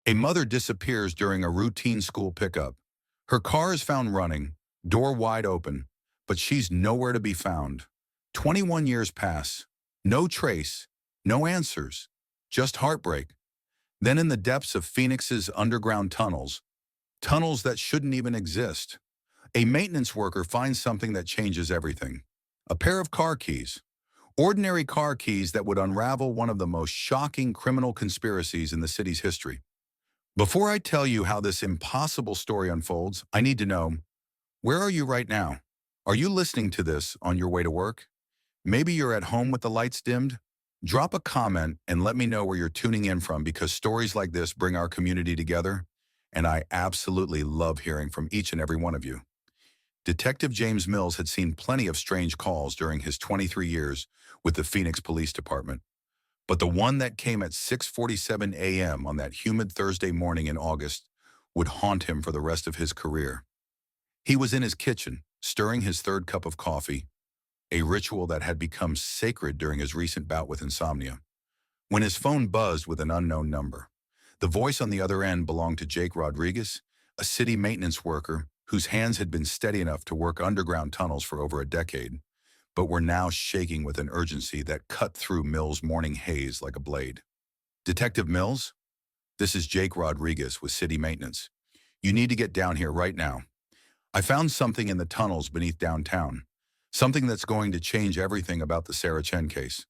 A mother disappears during a routine school pickup. Her car is found running, door wide open, but she's nowhere to be found. 21 years pass. No trace, no answers, just heartbreak. Then in the depths of Phoenix's underground tunnels, tunnels that shouldn't even exist, a maintenance worker finds something that changes everything. A pair of car keys. Ordinary car keys that would unravel one of the most shocking criminal conspiracies in the city's history. Before I tell you how this impossible story unfolds, I need to know, where are you right now? Are you listening to this on your way to work? Maybe you're at home with the lights dimmed? Drop a comment and let me know where you're tuning in from, because stories like this bring our community together, and I absolutely love hearing from each and every one of you. Detective James Mills had seen plenty of strange calls during his 23 years with the Phoenix Police Department. But the one that came at 6:47 a.m. on that humid Thursday morning in August would haunt him for the rest of his career. He was in his kitchen, stirring his third cup of coffee, a ritual that had become sacred during his recent bout with insomnia, when his phone buzzed with an unknown number. The voice on the other end belonged to Jake Rodriguez, a city maintenance worker whose hands had been steady enough to work underground tunnels for over a decade, but were now shaking with an urgency that cut through Mills' morning haze like a blade. "Detective Mills, this is Jake Rodriguez with City Maintenance. You need to get down here right now. I found something in the tunnels beneath downtown, something that's going to change everything about the Sarah Chen case."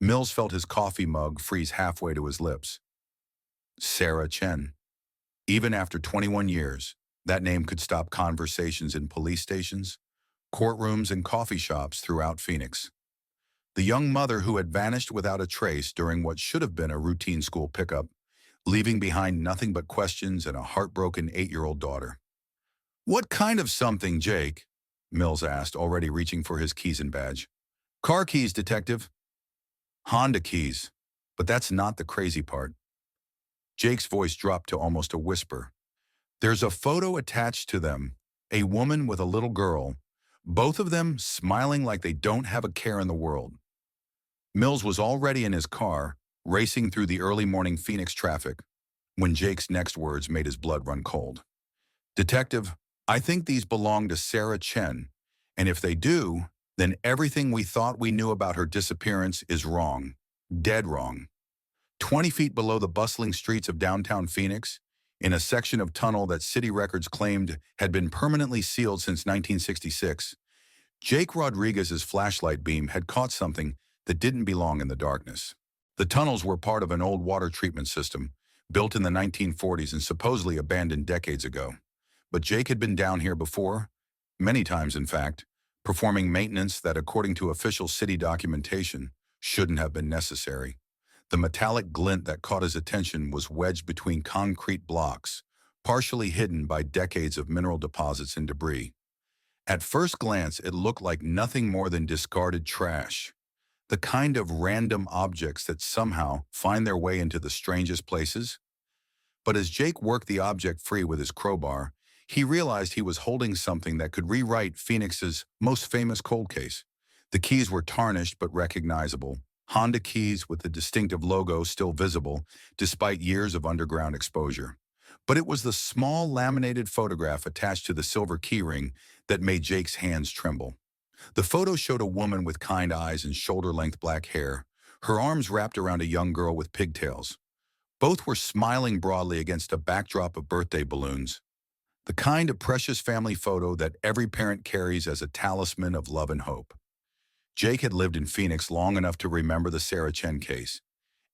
Mills felt his coffee mug freeze halfway to his lips. Sarah Chen. Even after 21 years, that name could stop conversations in police stations, courtrooms, and coffee shops throughout Phoenix. The young mother who had vanished without a trace during what should have been a routine school pickup, leaving behind nothing but questions and a heartbroken 8-year-old daughter. "What kind of something, Jake?" Mills asked, already reaching for his keys and badge. "Car keys, detective." "Honda keys. But that's not the crazy part." Jake's voice dropped to almost a whisper. "There's a photo attached to them, a woman with a little girl, both of them smiling like they don't have a care in the world." Mills was already in his car, racing through the early morning Phoenix traffic, when Jake's next words made his blood run cold. "Detective, I think these belong to Sarah Chen, and if they do, then everything we thought we knew about her disappearance is wrong. Dead wrong." 20 feet below the bustling streets of downtown Phoenix, in a section of tunnel that city records claimed had been permanently sealed since 1966, Jake Rodriguez's flashlight beam had caught something that didn't belong in the darkness. The tunnels were part of an old water treatment system, built in the 1940s and supposedly abandoned decades ago. But Jake had been down here before, many times in fact, performing maintenance that, according to official city documentation, shouldn't have been necessary. The metallic glint that caught his attention was wedged between concrete blocks, partially hidden by decades of mineral deposits and debris. At first glance, it looked like nothing more than discarded trash, the kind of random objects that somehow find their way into the strangest places. But as Jake worked the object free with his crowbar, he realized he was holding something that could rewrite Phoenix's most famous cold case. The keys were tarnished but recognizable, Honda keys with the distinctive logo still visible despite years of underground exposure. But it was the small laminated photograph attached to the silver keyring that made Jake's hands tremble. The photo showed a woman with kind eyes and shoulder-length black hair, her arms wrapped around a young girl with pigtails. Both were smiling broadly against a backdrop of birthday balloons, the kind of precious family photo that every parent carries as a talisman of love and hope. Jake had lived in Phoenix long enough to remember the Sarah Chen case.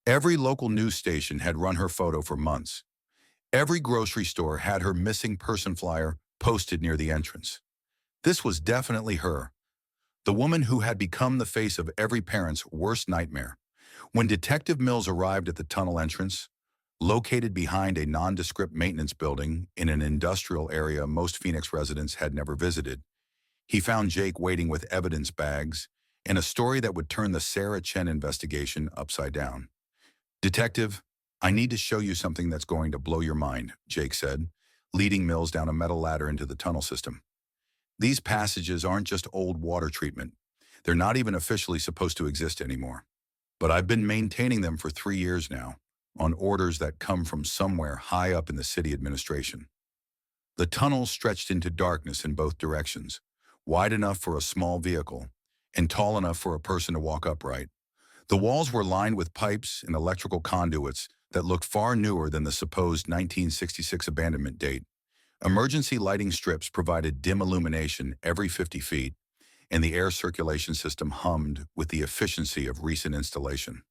Every local news station had run her photo for months. Every grocery store had her missing person flyer posted near the entrance. This was definitely her, the woman who had become the face of every parent's worst nightmare. When Detective Mills arrived at the tunnel entrance, located behind a nondescript maintenance building in an industrial area most Phoenix residents had never visited, he found Jake waiting with evidence bags and a story that would turn the Sarah Chen investigation upside down. "Detective, I need to show you something that's going to blow your mind," Jake said, leading Mills down a metal ladder into the tunnel system. "These passages aren't just old water treatment. They're not even officially supposed to exist anymore. But I've been maintaining them for 3 years now, on orders that come from somewhere high up in the city administration. The tunnels stretched into darkness in both directions, wide enough for a small vehicle and tall enough for a person to walk upright. The walls were lined with pipes and electrical conduits that looked far newer than the supposed 1966 abandonment date. Emergency lighting strips provided dim illumination every 50 feet, and the air circulation system hummed with the efficiency of recent installation.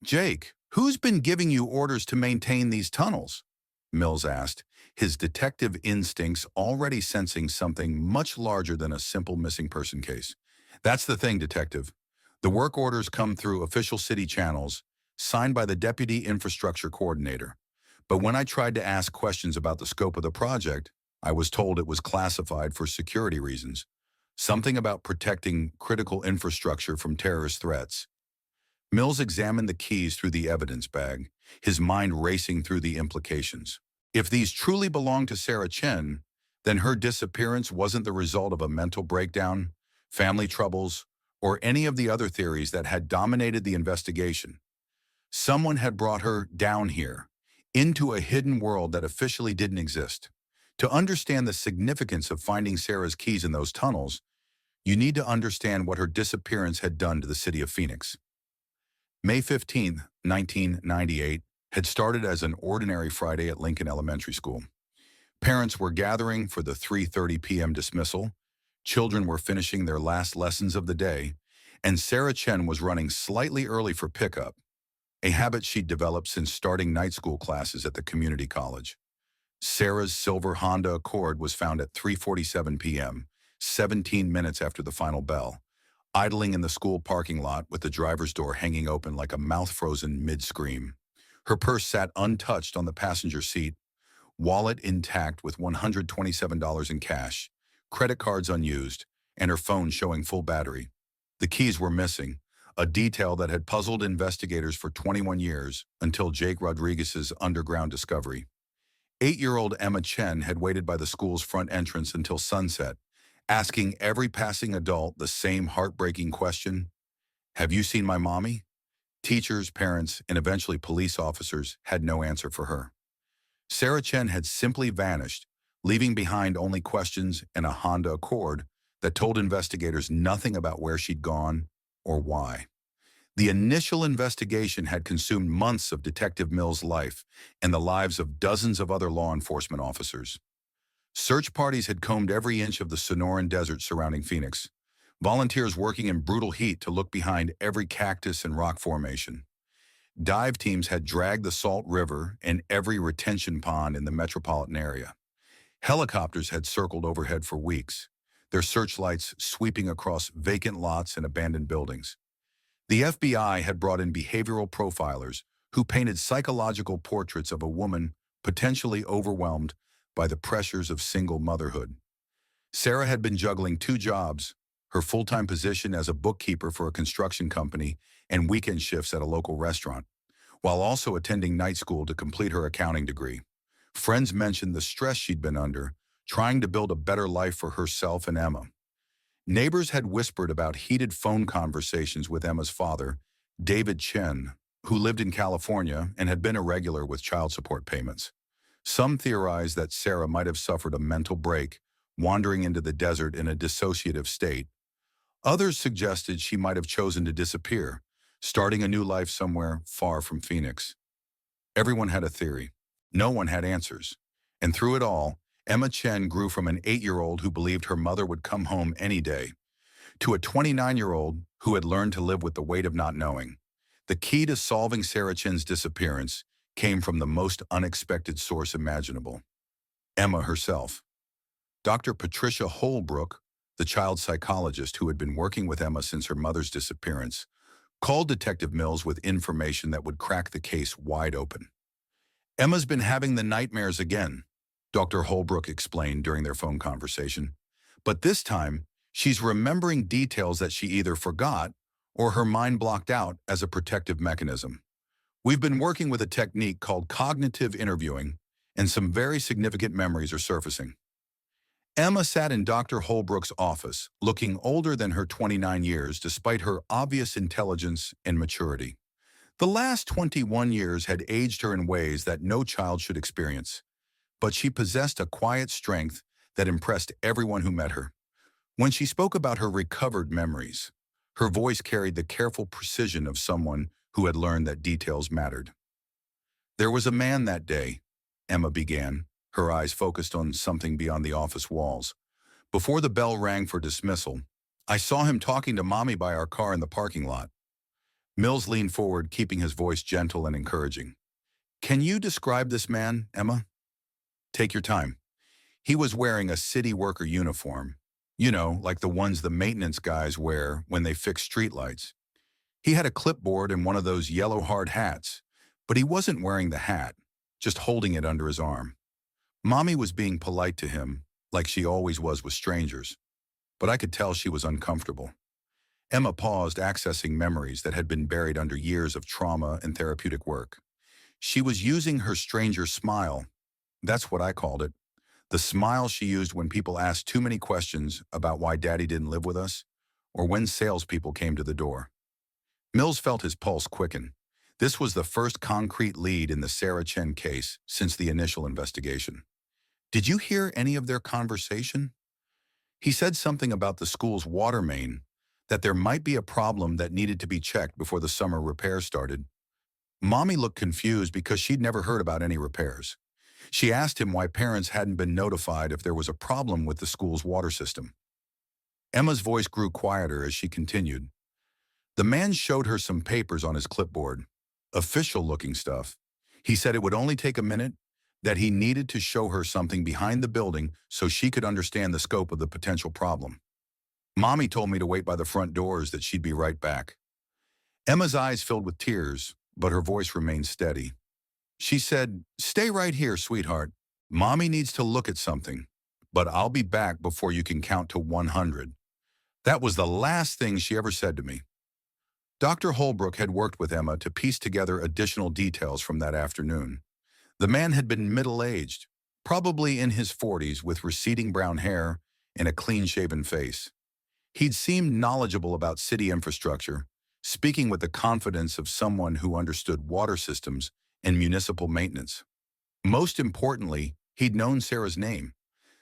"Jake, who's been giving you orders to maintain these tunnels?" Mills asked, his detective instincts already sensing something much larger than a simple missing person case. "That's the thing, Detective. The work orders come through official city channels, signed by the Deputy Infrastructure Coordinator. But when I tried to ask questions about the scope of the project, I was told it was classified for security reasons. Something about protecting critical infrastructure from terrorist threats." Mills examined the keys through the evidence bag, his mind racing through the implications. If these truly belonged to Sarah Chen, then her disappearance wasn't the result of a mental breakdown, family troubles, or any of the other theories that had dominated the investigation. Someone had brought her down here, into a hidden world that officially didn't exist. To understand the significance of finding Sarah's keys in those tunnels, you need to understand what her disappearance had done to the city of Phoenix. May 15, 1998, had started as an ordinary Friday at Lincoln Elementary School. Parents were gathering for the 3:30 p.m. dismissal, children were finishing their last lessons of the day, and Sarah Chen was running slightly early for pickup, a habit she'd developed since starting night school classes at the community college. Sarah's silver Honda Accord was found at 3:47 p.m., 17 minutes after the final bell, idling in the school parking lot with the driver's door hanging open like a mouth frozen mid-scream. Her purse sat untouched on the passenger seat, wallet intact with $127 in cash, credit cards unused, and her phone showing full battery. The keys were missing, a detail that had puzzled investigators for 21 years until Jake Rodriguez's underground discovery. 8-year-old Emma Chen had waited by the school's front entrance until sunset, asking every passing adult the same heartbreaking question: "Have you seen my mommy?" Teachers, parents, and eventually police officers had no answer for her. Sarah Chen had simply vanished, leaving behind only questions and a Honda Accord that told investigators nothing about where she'd gone or why. The initial investigation had consumed months of Detective Mills' life and the lives of dozens of other law enforcement officers. Search parties had combed every inch of the Sonoran Desert surrounding Phoenix, volunteers working in brutal heat to look behind every cactus and rock formation. Dive teams had dragged the Salt River and every retention pond in the metropolitan area. Helicopters had circled overhead for weeks, their searchlights sweeping across vacant lots and abandoned buildings. The FBI had brought in behavioral profilers who painted psychological portraits of a woman potentially overwhelmed by the pressures of single motherhood. Sarah had been juggling 2 jobs, her full-time position as a bookkeeper for a construction company and weekend shifts at a local restaurant, while also attending night school to complete her accounting degree. Friends mentioned the stress she'd been under, trying to build a better life for herself and Emma. Neighbors had whispered about heated phone conversations with Emma's father, David Chen, who lived in California and had been irregular with child support payments. Some theorized that Sarah might have suffered a mental break, wandering into the desert in a dissociative state. Others suggested she might have chosen to disappear, starting a new life somewhere far from Phoenix. Everyone had a theory. No one had answers. And through it all, Emma Chen grew from an 8-year-old who believed her mother would come home any day to a 29-year-old who had learned to live with the weight of not knowing. The key to solving Sarah Chen's disappearance came from the most unexpected source imaginable: Emma herself. Dr. Patricia Holbrook, the child psychologist who had been working with Emma since her mother's disappearance, called Detective Mills with information that would crack the case wide open. "Emma's been having the nightmares again," Dr. Holbrook explained during their phone conversation. "But this time, she's remembering details that she either forgot or her mind blocked out as a protective mechanism. We've been working with a technique called cognitive interviewing, and some very significant memories are surfacing." Emma sat in Dr. Holbrook's office, looking older than her 29 years despite her obvious intelligence and maturity. The last 21 years had aged her in ways that no child should experience, but she possessed a quiet strength that impressed everyone who met her. When she spoke about her recovered memories, her voice carried the careful precision of someone who had learned that details mattered. There was a man that day, Emma began, her eyes focused on something beyond the office walls. Before the bell rang for dismissal, I saw him talking to Mommy by our car in the parking lot. Mills leaned forward, keeping his voice gentle and encouraging. Can you describe this man, Emma? Take your time. He was wearing a city worker uniform. You know, like the ones the maintenance guys wear when they fix streetlights. He had a clipboard and one of those yellow hard hats, but he wasn't wearing the hat, just holding it under his arm. Mommy was being polite to him, like she always was with strangers, but I could tell she was uncomfortable. Emma paused, accessing memories that had been buried under years of trauma and therapeutic work. She was using her stranger smile. That's what I called it. The smile she used when people asked too many questions about why Daddy didn't live with us, or when salespeople came to the door. Mills felt his pulse quicken. This was the first concrete lead in the Sarah Chen case since the initial investigation. Did you hear any of their conversation? He said something about the school's water main, that there might be a problem that needed to be checked before the summer repairs started. Mommy looked confused because she'd never heard about any repairs. She asked him why parents hadn't been notified if there was a problem with the school's water system. Emma's voice grew quieter as she continued. The man showed her some papers on his clipboard, official-looking stuff. He said it would only take a minute, that he needed to show her something behind the building so she could understand the scope of the potential problem. Mommy told me to wait by the front doors, that she'd be right back. Emma's eyes filled with tears, but her voice remained steady. She said, "Stay right here, sweetheart. Mommy needs to look at something, but I'll be back before you can count to 100. That was the last thing she ever said to me. Dr. Holbrook had worked with Emma to piece together additional details from that afternoon. The man had been middle-aged, probably in his 40s, with receding brown hair and a clean-shaven face. He'd seemed knowledgeable about city infrastructure, speaking with the confidence of someone who understood water systems and municipal maintenance. Most importantly, he'd known Sarah's name,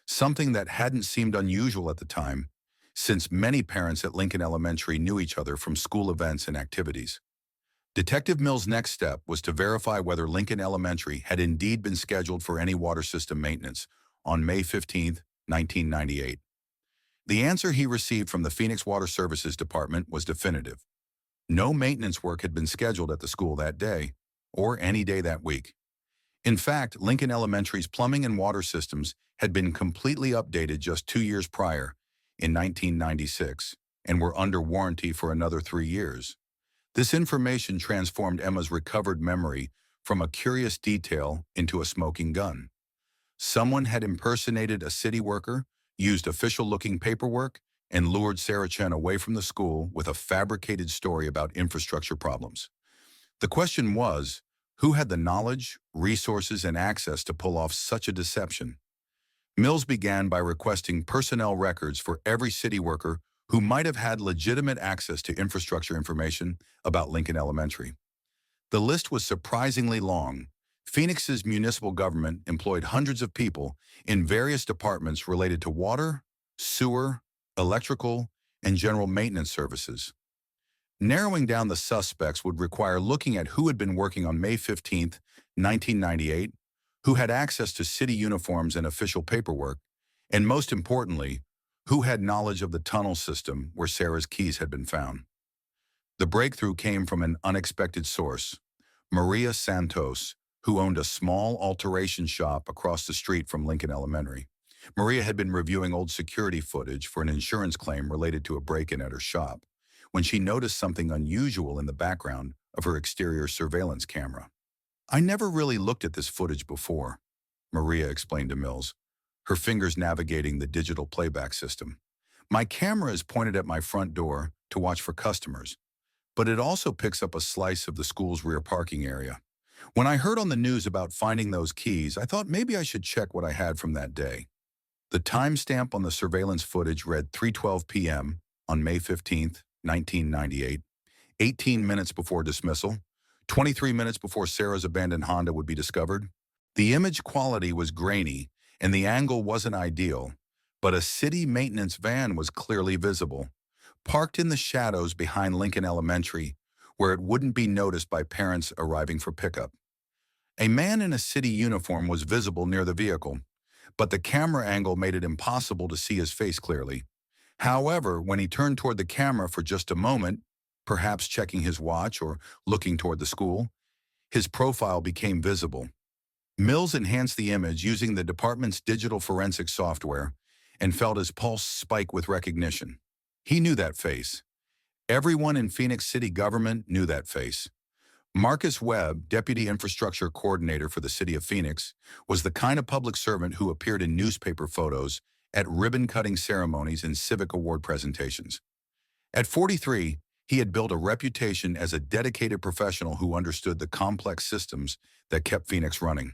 something that hadn't seemed unusual at the time, since many parents at Lincoln Elementary knew each other from school events and activities. Detective Mill's next step was to verify whether Lincoln Elementary had indeed been scheduled for any water system maintenance on May 15, 1998. The answer he received from the Phoenix Water Services Department was definitive. No maintenance work had been scheduled at the school that day, or any day that week. In fact, Lincoln Elementary's plumbing and water systems had been completely updated just 2 years prior, in 1996, and were under warranty for another 3 years. This information transformed Emma's recovered memory from a curious detail into a smoking gun. Someone had impersonated a city worker, used official-looking paperwork, and lured Sarah Chen away from the school with a fabricated story about infrastructure problems. The question was, who had the knowledge, resources, and access to pull off such a deception? Mills began by requesting personnel records for every city worker who might have had legitimate access to infrastructure information about Lincoln Elementary. The list was surprisingly long. Phoenix's municipal government employed hundreds of people in various departments related to water, sewer, electrical, and general maintenance services. Narrowing down the suspects would require looking at who had been working on May 15, 1998, who had access to city uniforms and official paperwork, and most importantly, who had knowledge of the tunnel system where Sarah's keys had been found. The breakthrough came from an unexpected source, Maria Santos, who owned a small alteration shop across the street from Lincoln Elementary. Maria had been reviewing old security footage for an insurance claim related to a break-in at her shop, when she noticed something unusual in the background of her exterior surveillance camera. "I never really looked at this footage before," Maria explained to Mills, her fingers navigating the digital playback system. "My camera is pointed at my front door to watch for customers, but it also picks up a slice of the school's rear parking area. When I heard on the news about finding those keys, I thought maybe I should check what I had from that day." The timestamp on the surveillance footage read 3:12 p.m. on May 15, 1998, 18 minutes before dismissal, 23 minutes before Sarah's abandoned Honda would be discovered. The image quality was grainy and the angle wasn't ideal, but a city maintenance van was clearly visible, parked in the shadows behind Lincoln Elementary, where it wouldn't be noticed by parents arriving for pickup. A man in a city uniform was visible near the vehicle, but the camera angle made it impossible to see his face clearly. However, when he turned toward the camera for just a moment, perhaps checking his watch or looking toward the school, his profile became visible. Mills enhanced the image using the department's digital forensics software and felt his pulse spike with recognition. He knew that face. Everyone in Phoenix City government knew that face. Marcus Webb, Deputy Infrastructure Coordinator for the City of Phoenix, was the kind of public servant who appeared in newspaper photos, at ribbon-cutting ceremonies and civic award presentations. At 43, he had built a reputation as a dedicated professional who understood the complex systems that kept Phoenix running.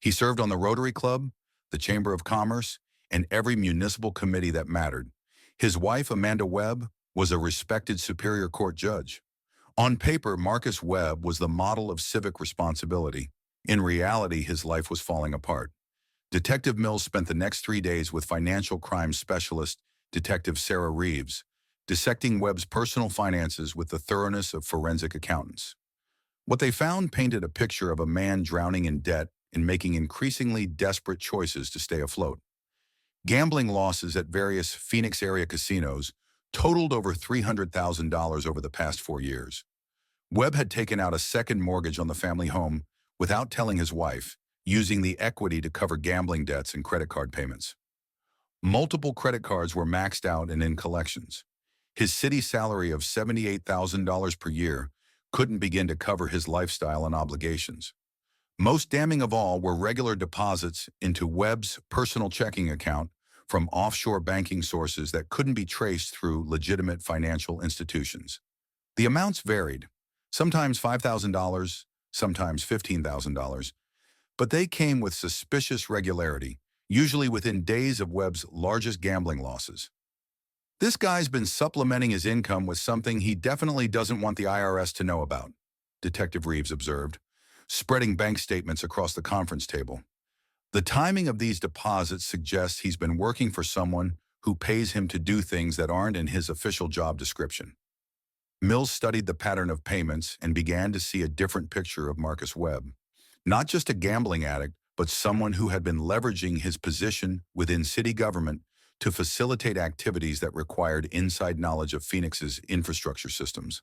He served on the Rotary Club, the Chamber of Commerce, and every municipal committee that mattered. His wife, Amanda Webb, was a respected Superior Court judge. On paper, Marcus Webb was the model of civic responsibility. In reality, his life was falling apart. Detective Mills spent the next 3 days with financial crimes specialist Detective Sarah Reeves, dissecting Webb's personal finances with the thoroughness of forensic accountants. What they found painted a picture of a man drowning in debt and making increasingly desperate choices to stay afloat. Gambling losses at various Phoenix area casinos totaled over $300,000 over the past 4 years. Webb had taken out a second mortgage on the family home without telling his wife, using the equity to cover gambling debts and credit card payments. Multiple credit cards were maxed out and in collections. His city salary of $78,000 per year couldn't begin to cover his lifestyle and obligations. Most damning of all were regular deposits into Webb's personal checking account from offshore banking sources that couldn't be traced through legitimate financial institutions. The amounts varied, sometimes $5,000, sometimes $15,000, but they came with suspicious regularity, usually within days of Webb's largest gambling losses. This guy's been supplementing his income with something he definitely doesn't want the IRS to know about, Detective Reeves observed, spreading bank statements across the conference table. The timing of these deposits suggests he's been working for someone who pays him to do things that aren't in his official job description. Mills studied the pattern of payments and began to see a different picture of Marcus Webb. Not just a gambling addict, but someone who had been leveraging his position within city government to facilitate activities that required inside knowledge of Phoenix's infrastructure systems.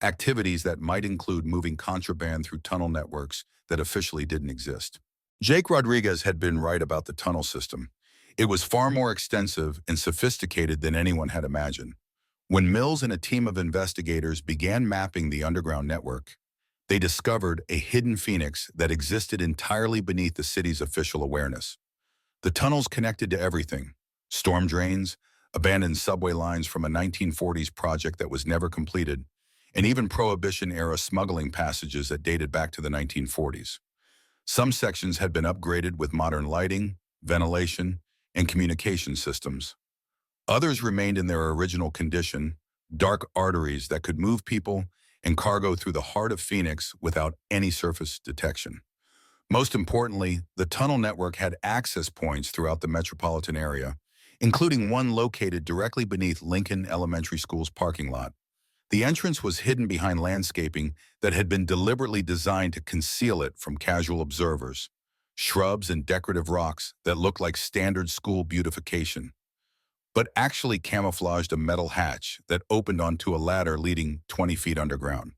Activities that might include moving contraband through tunnel networks that officially didn't exist. Jake Rodriguez had been right about the tunnel system. It was far more extensive and sophisticated than anyone had imagined. When Mills and a team of investigators began mapping the underground network, they discovered a hidden Phoenix that existed entirely beneath the city's official awareness. The tunnels connected to everything: storm drains, abandoned subway lines from a 1940s project that was never completed, and even Prohibition-era smuggling passages that dated back to the 1940s. Some sections had been upgraded with modern lighting, ventilation, and communication systems. Others remained in their original condition, dark arteries that could move people and cargo through the heart of Phoenix without any surface detection. Most importantly, the tunnel network had access points throughout the metropolitan area, including one located directly beneath Lincoln Elementary School's parking lot. The entrance was hidden behind landscaping that had been deliberately designed to conceal it from casual observers, shrubs and decorative rocks that looked like standard school beautification, but actually camouflaged a metal hatch that opened onto a ladder leading 20 feet underground.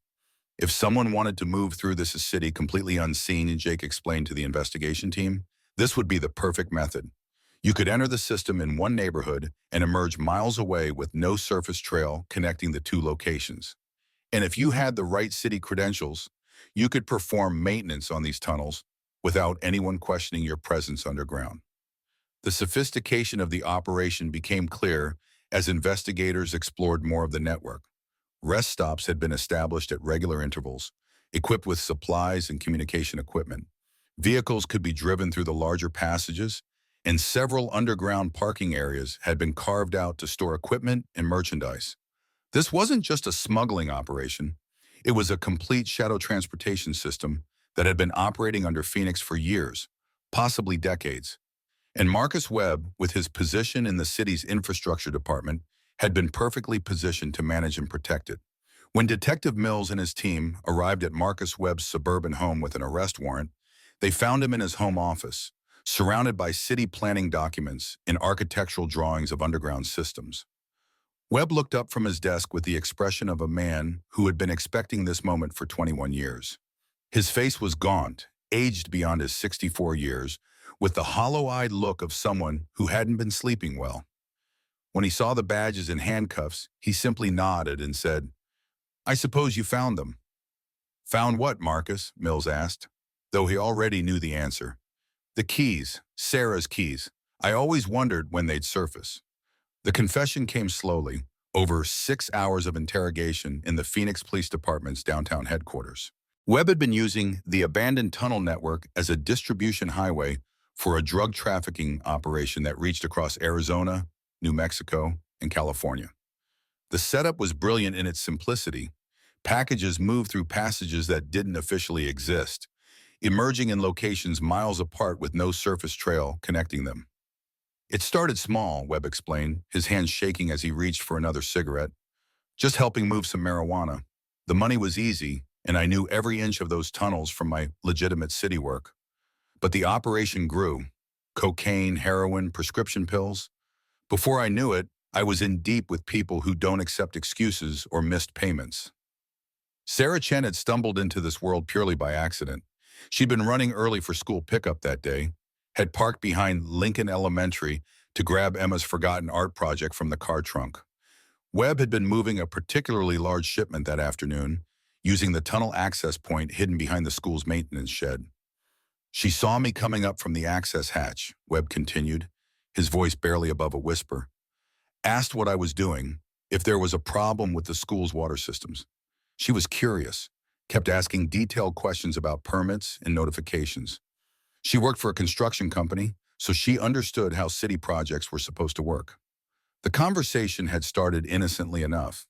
If someone wanted to move through this city completely unseen, Jake explained to the investigation team, this would be the perfect method. You could enter the system in one neighborhood and emerge miles away with no surface trail connecting the two locations. And if you had the right city credentials, you could perform maintenance on these tunnels without anyone questioning your presence underground. The sophistication of the operation became clear as investigators explored more of the network. Rest stops had been established at regular intervals, equipped with supplies and communication equipment. Vehicles could be driven through the larger passages, and several underground parking areas had been carved out to store equipment and merchandise. This wasn't just a smuggling operation. It was a complete shadow transportation system that had been operating under Phoenix for years, possibly decades. And Marcus Webb, with his position in the city's infrastructure department, had been perfectly positioned to manage and protect it. When Detective Mills and his team arrived at Marcus Webb's suburban home with an arrest warrant, they found him in his home office, surrounded by city planning documents and architectural drawings of underground systems. Webb looked up from his desk with the expression of a man who had been expecting this moment for 21 years. His face was gaunt, aged beyond his 64 years, with the hollow-eyed look of someone who hadn't been sleeping well. When he saw the badges and handcuffs, he simply nodded and said, "I suppose you found them." "Found what, Marcus?" Mills asked, though he already knew the answer. "The keys, Sarah's keys. I always wondered when they'd surface." The confession came slowly, over 6 hours of interrogation in the Phoenix Police Department's downtown headquarters. Webb had been using the abandoned tunnel network as a distribution highway for a drug trafficking operation that reached across Arizona, New Mexico, and California. The setup was brilliant in its simplicity. Packages moved through passages that didn't officially exist, emerging in locations miles apart with no surface trail connecting them. "It started small," Webb explained, his hands shaking as he reached for another cigarette. "Just helping move some marijuana. The money was easy, and I knew every inch of those tunnels from my legitimate city work. But the operation grew. Cocaine, heroin, prescription pills. Before I knew it, I was in deep with people who don't accept excuses or missed payments." Sarah Chen had stumbled into this world purely by accident. She'd been running early for school pickup that day, had parked behind Lincoln Elementary to grab Emma's forgotten art project from the car trunk. Webb had been moving a particularly large shipment that afternoon, using the tunnel access point hidden behind the school's maintenance shed. "She saw me coming up from the access hatch," Webb continued, his voice barely above a whisper. "Asked what I was doing, if there was a problem with the school's water systems. She was curious, kept asking detailed questions about permits and notifications. She worked for a construction company, so she understood how city projects were supposed to work." The conversation had started innocently enough.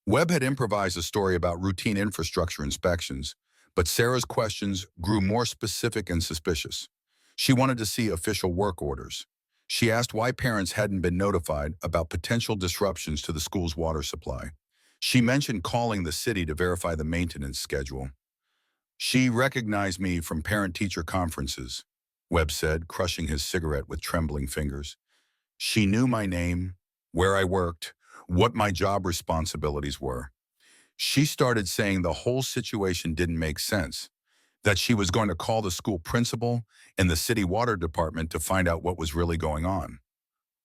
Webb had improvised a story about routine infrastructure inspections, but Sarah's questions grew more specific and suspicious. She wanted to see official work orders. She asked why parents hadn't been notified about potential disruptions to the school's water supply. She mentioned calling the city to verify the maintenance schedule. "She recognized me from parent-teacher conferences," Webb said, crushing his cigarette with trembling fingers. "She knew my name, where I worked, what my job responsibilities were. She started saying the whole situation didn't make sense, that she was going to call the school principal and the city water department to find out what was really going on."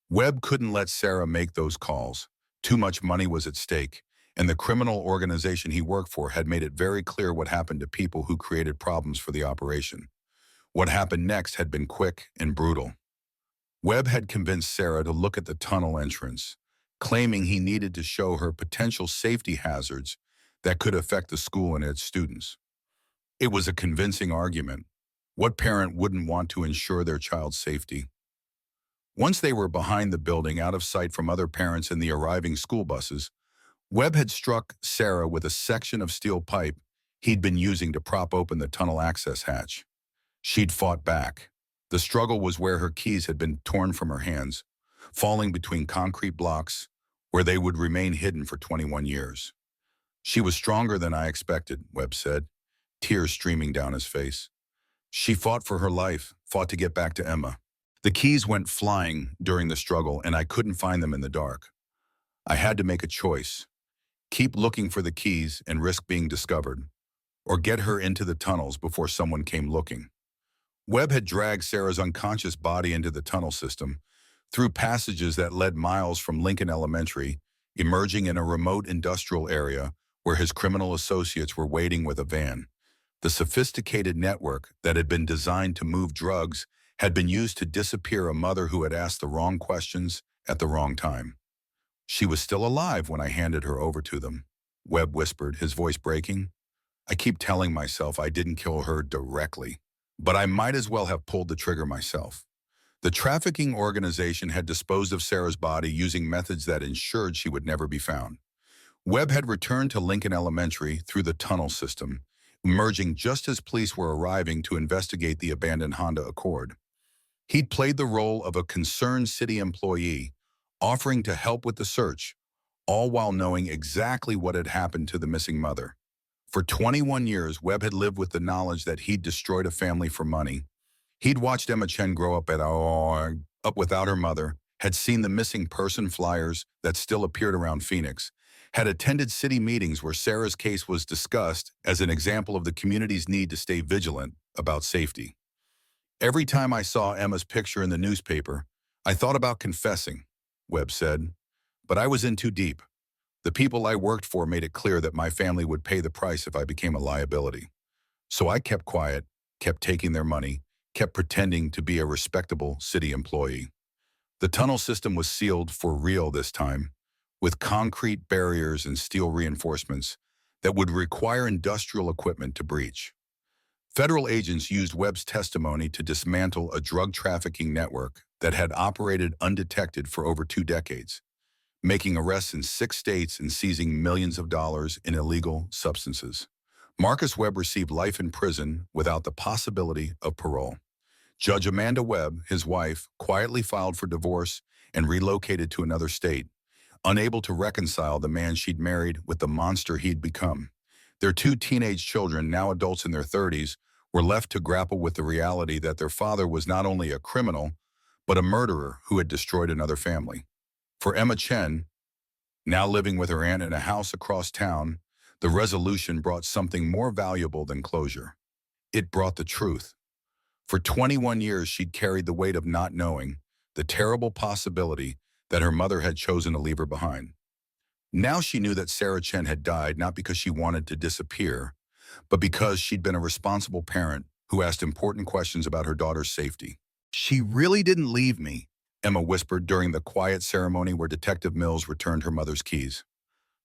Webb couldn't let Sarah make those calls. Too much money was at stake, and the criminal organization he worked for had made it very clear what happened to people who created problems for the operation. What happened next had been quick and brutal. Webb had convinced Sarah to look at the tunnel entrance, claiming he needed to show her potential safety hazards that could affect the school and its students. It was a convincing argument. What parent wouldn't want to ensure their child's safety? Once they were behind the building, out of sight from other parents and the arriving school buses, Webb had struck Sarah with a section of steel pipe he'd been using to prop open the tunnel access hatch. She'd fought back. The struggle was where her keys had been torn from her hands, falling between concrete blocks where they would remain hidden for 21 years. "She was stronger than I expected," Webb said, tears streaming down his face. "She fought for her life, fought to get back to Emma. The keys went flying during the struggle, and I couldn't find them in the dark. I had to make a choice. Keep looking for the keys and risk being discovered, or get her into the tunnels before someone came looking." Webb had dragged Sarah's unconscious body into the tunnel system, through passages that led miles from Lincoln Elementary, emerging in a remote industrial area where his criminal associates were waiting with a van. The sophisticated network that had been designed to move drugs had been used to disappear a mother who had asked the wrong questions at the wrong time. "She was still alive when I handed her over to them," Webb whispered, his voice breaking. "I keep telling myself I didn't kill her directly, but I might as well have pulled the trigger myself." The trafficking organization had disposed of Sarah's body using methods that ensured she would never be found. Webb had returned to Lincoln Elementary through the tunnel system, emerging just as police were arriving to investigate the abandoned Honda Accord. He'd played the role of a concerned city employee, offering to help with the search, all while knowing exactly what had happened to the missing mother. For 21 years, Webb had lived with the knowledge that he'd destroyed a family for money. He'd watched Emma Chen grow up without her mother, had seen the missing person flyers that still appeared around Phoenix, had attended city meetings where Sarah's case was discussed as an example of the community's need to stay vigilant about safety. Every time I saw Emma's picture in the newspaper, I thought about confessing, Webb said, but I was in too deep. The people I worked for made it clear that my family would pay the price if I became a liability. So I kept quiet, kept taking their money, kept pretending to be a respectable city employee. The tunnel system was sealed for real this time, with concrete barriers and steel reinforcements that would require industrial equipment to breach. Federal agents used Webb's testimony to dismantle a drug trafficking network that had operated undetected for over 2 decades, making arrests in 6 states and seizing millions of dollars in illegal substances. Marcus Webb received life in prison without the possibility of parole. Judge Amanda Webb, his wife, quietly filed for divorce and relocated to another state, unable to reconcile the man she'd married with the monster he'd become. Their 2 teenage children, now adults in their 30s, were left to grapple with the reality that their father was not only a criminal, but a murderer who had destroyed another family. For Emma Chen, now living with her aunt in a house across town, the resolution brought something more valuable than closure. It brought the truth. For 21 years, she'd carried the weight of not knowing, the terrible possibility that her mother had chosen to leave her behind. Now she knew that Sarah Chen had died not because she wanted to disappear, but because she'd been a responsible parent who asked important questions about her daughter's safety. "She really didn't leave me," Emma whispered during the quiet ceremony where Detective Mills returned her mother's keys.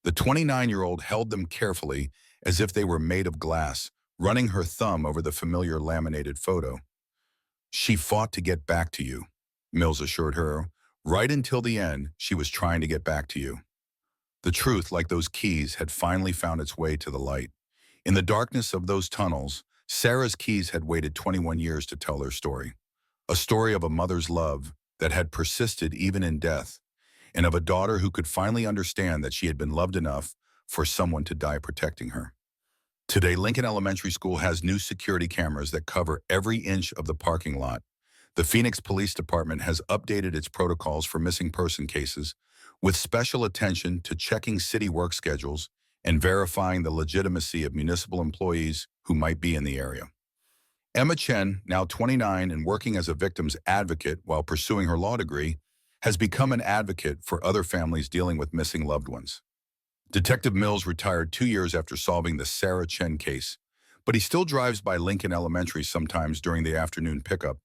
The 29-year-old held them carefully as if they were made of glass, running her thumb over the familiar laminated photo. "She fought to get back to you," Mills assured her. "Right until the end, she was trying to get back to you." The truth, like those keys, had finally found its way to the light. In the darkness of those tunnels, Sarah's keys had waited 21 years to tell their story. A story of a mother's love that had persisted even in death, and of a daughter who could finally understand that she had been loved enough for someone to die protecting her. Today, Lincoln Elementary School has new security cameras that cover every inch of the parking lot. The Phoenix Police Department has updated its protocols for missing person cases, with special attention to checking city work schedules and verifying the legitimacy of municipal employees who might be in the area. Emma Chen, now 29 and working as a victim's advocate while pursuing her law degree, has become an advocate for other families dealing with missing loved ones. Detective Mills retired 2 years after solving the Sarah Chen case, but he still drives by Lincoln Elementary sometimes during the afternoon pickup,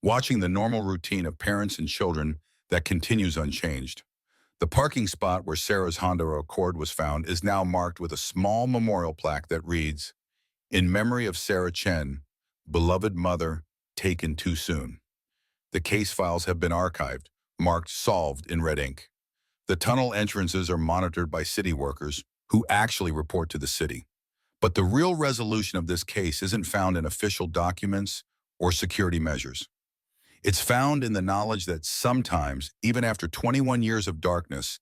watching the normal routine of parents and children that continues unchanged. The parking spot where Sarah's Honda Accord was found is now marked with a small memorial plaque that reads, "In memory of Sarah Chen, beloved mother, taken too soon." The case files have been archived, marked solved in red ink. The tunnel entrances are monitored by city workers who actually report to the city. But the real resolution of this case isn't found in official documents or security measures. It's found in the knowledge that sometimes, even after 21 years of darkness,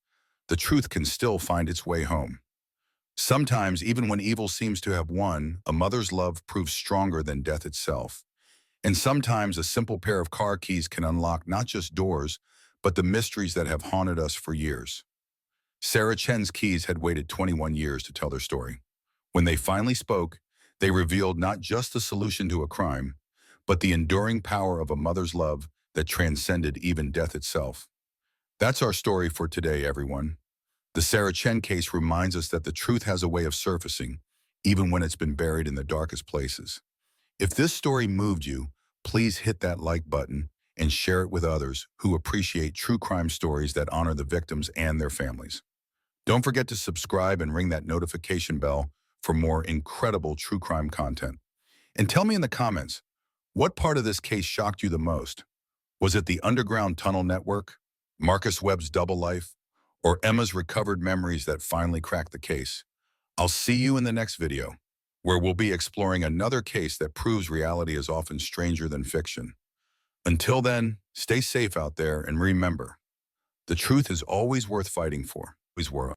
the truth can still find its way home. Sometimes, even when evil seems to have won, a mother's love proves stronger than death itself. And sometimes a simple pair of car keys can unlock not just doors, but the mysteries that have haunted us for years. Sarah Chen's keys had waited 21 years to tell their story. When they finally spoke, they revealed not just the solution to a crime, but the enduring power of a mother's love that transcended even death itself. That's our story for today, everyone. The Sarah Chen case reminds us that the truth has a way of surfacing, even when it's been buried in the darkest places. If this story moved you, please hit that like button and share it with others who appreciate true crime stories that honor the victims and their families. Don't forget to subscribe and ring that notification bell for more incredible true crime content. And tell me in the comments, what part of this case shocked you the most? Was it the underground tunnel network, Marcus Webb's double life, or Emma's recovered memories that finally cracked the case. I'll see you in the next video, where we'll be exploring another case that proves reality is often stranger than fiction. Until then, stay safe out there and remember, the truth is always worth fighting for. Always worth.